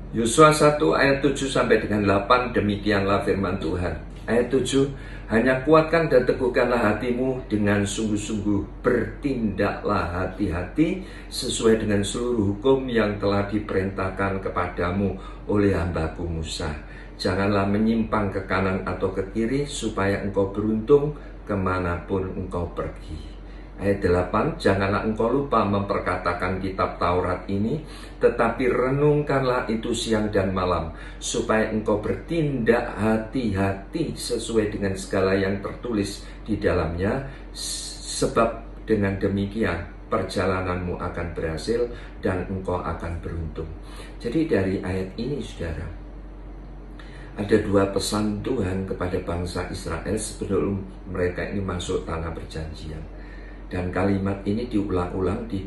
Yosua 1 ayat 7 sampai dengan 8, demikianlah firman Tuhan. Ayat 7, hanya kuatkan dan teguhkanlah hatimu dengan sungguh-sungguh, bertindaklah hati-hati sesuai dengan seluruh hukum yang telah diperintahkan kepadamu oleh hambaku Musa. Janganlah menyimpang ke kanan atau ke kiri, supaya engkau beruntung kemanapun engkau pergi. Ayat 8, janganlah engkau lupa memperkatakan kitab Taurat ini, tetapi renungkanlah itu siang dan malam, supaya engkau bertindak hati-hati sesuai dengan segala yang tertulis di dalamnya, sebab dengan demikian perjalananmu akan berhasil dan engkau akan beruntung. Jadi dari ayat ini, saudara, ada dua pesan Tuhan kepada bangsa Israel sebelum mereka ini masuk tanah perjanjian. Dan kalimat ini diulang-ulang di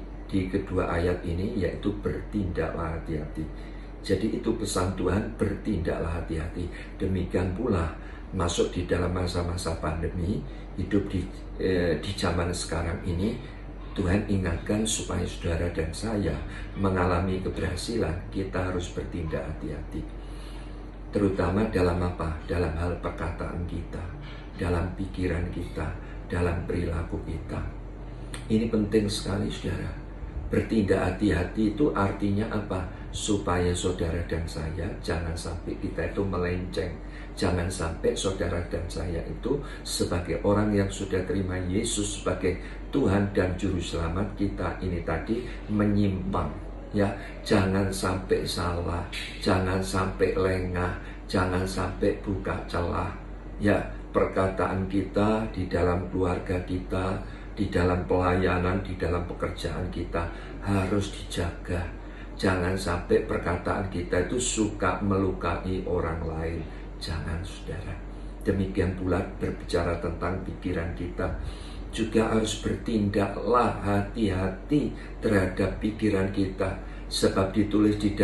kedua ayat ini, yaitu bertindaklah hati-hati. Jadi itu pesan Tuhan, bertindaklah hati-hati. Demikian pula masuk di dalam masa-masa pandemi, hidup di zaman sekarang ini, Tuhan ingatkan supaya saudara dan saya mengalami keberhasilan, kita harus bertindak hati-hati. Terutama dalam apa? Dalam hal perkataan kita, dalam pikiran kita, dalam perilaku kita. Ini penting sekali, saudara. Bertindak hati-hati itu artinya apa? Supaya saudara dan saya jangan sampai kita itu melenceng. Jangan sampai saudara dan saya itu sebagai orang yang sudah terima Yesus sebagai Tuhan dan Juru Selamat kita ini tadi menyimpang. Ya, jangan sampai salah, jangan sampai lengah, jangan sampai buka celah. Ya, perkataan kita di dalam keluarga kita, di dalam pelayanan, di dalam pekerjaan kita harus dijaga. Jangan sampai perkataan kita itu suka melukai orang lain. Jangan, saudara. Demikian pula berbicara tentang pikiran kita, juga harus bertindaklah hati-hati terhadap pikiran kita. Sebab ditulis di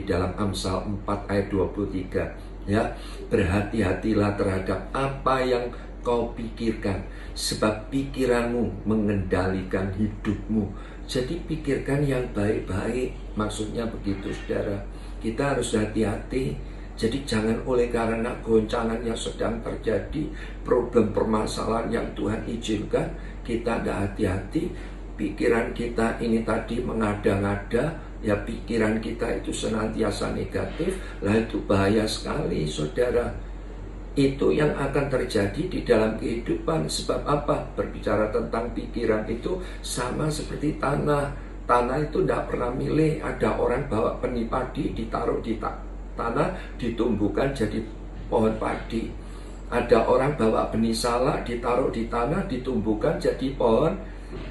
dalam Amsal 4 ayat 23, ya, berhati-hatilah terhadap apa yang kau pikirkan, sebab pikiranmu mengendalikan hidupmu. Jadi pikirkan yang baik-baik, maksudnya begitu, saudara. Kita harus hati-hati. Jadi jangan oleh karena goncangan yang sedang terjadi, problem permasalahan yang Tuhan izinkan, kita tidak hati-hati. Pikiran kita ini tadi mengada-ngada, ya, pikiran kita itu senantiasa negatif. Lah itu bahaya sekali, saudara. Itu yang akan terjadi di dalam kehidupan. Sebab apa? Berbicara tentang pikiran itu sama seperti tanah. Tanah itu tidak pernah milih. Ada orang bawa benih padi, ditaruh di tanah, ditumbuhkan jadi pohon padi. Ada orang bawa benih salak, ditaruh di tanah, ditumbuhkan jadi pohon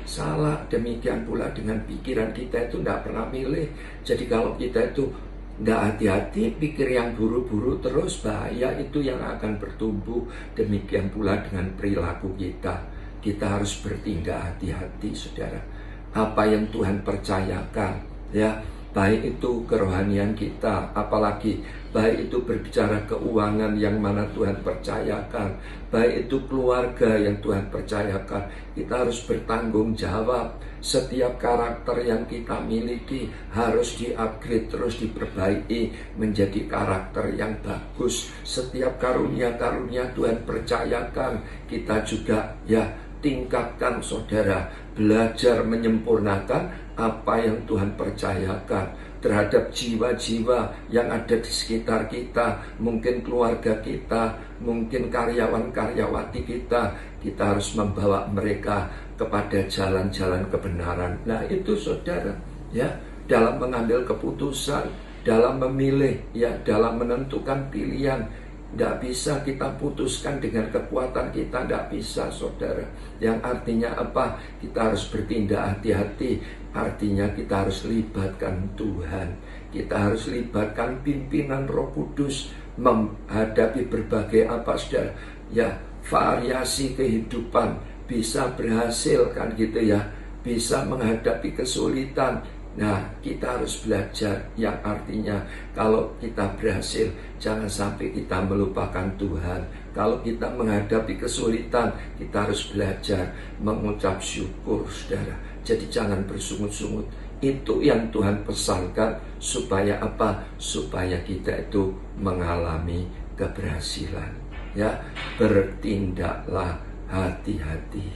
salak. Demikian pula dengan pikiran kita itu tidak pernah milih. Jadi kalau kita itu tidak hati-hati, pikir yang buru-buru terus, bahaya itu yang akan bertumbuh. Demikian pula dengan perilaku kita. Kita harus bertindak hati-hati, saudara. Apa yang Tuhan percayakan, ya, baik itu kerohanian kita, apalagi baik itu berbicara keuangan yang mana Tuhan percayakan, baik itu keluarga yang Tuhan percayakan, kita harus bertanggung jawab. Setiap karakter yang kita miliki harus di-upgrade, terus diperbaiki menjadi karakter yang bagus. Setiap karunia-karunia Tuhan percayakan, kita juga, ya, tingkatkan, saudara. Belajar menyempurnakan apa yang Tuhan percayakan terhadap jiwa-jiwa yang ada di sekitar kita, mungkin keluarga kita, mungkin karyawan-karyawati kita. Kita harus membawa mereka kepada jalan-jalan kebenaran. Nah itu, saudara, ya, dalam mengambil keputusan, dalam memilih, ya, dalam menentukan pilihan, tidak bisa kita putuskan dengan kekuatan kita, tidak bisa, saudara. Yang artinya apa? Kita harus bertindak hati-hati. Artinya kita harus libatkan Tuhan. Kita harus libatkan pimpinan Roh Kudus menghadapi berbagai apa, saudara, ya, variasi kehidupan. Bisa berhasil, kan gitu, ya, bisa menghadapi kesulitan. Nah, kita harus belajar, yang artinya kalau kita berhasil, jangan sampai kita melupakan Tuhan. Kalau kita menghadapi kesulitan, kita harus belajar mengucap syukur, saudara. Jadi jangan bersungut-sungut. Itu yang Tuhan pesankan, supaya apa? Supaya kita itu mengalami keberhasilan. Ya, bertindaklah hati-hati.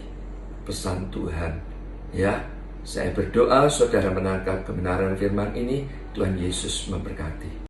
Pesan Tuhan. Ya, saya berdoa saudara menangkap kebenaran firman ini. Tuhan Yesus memberkati.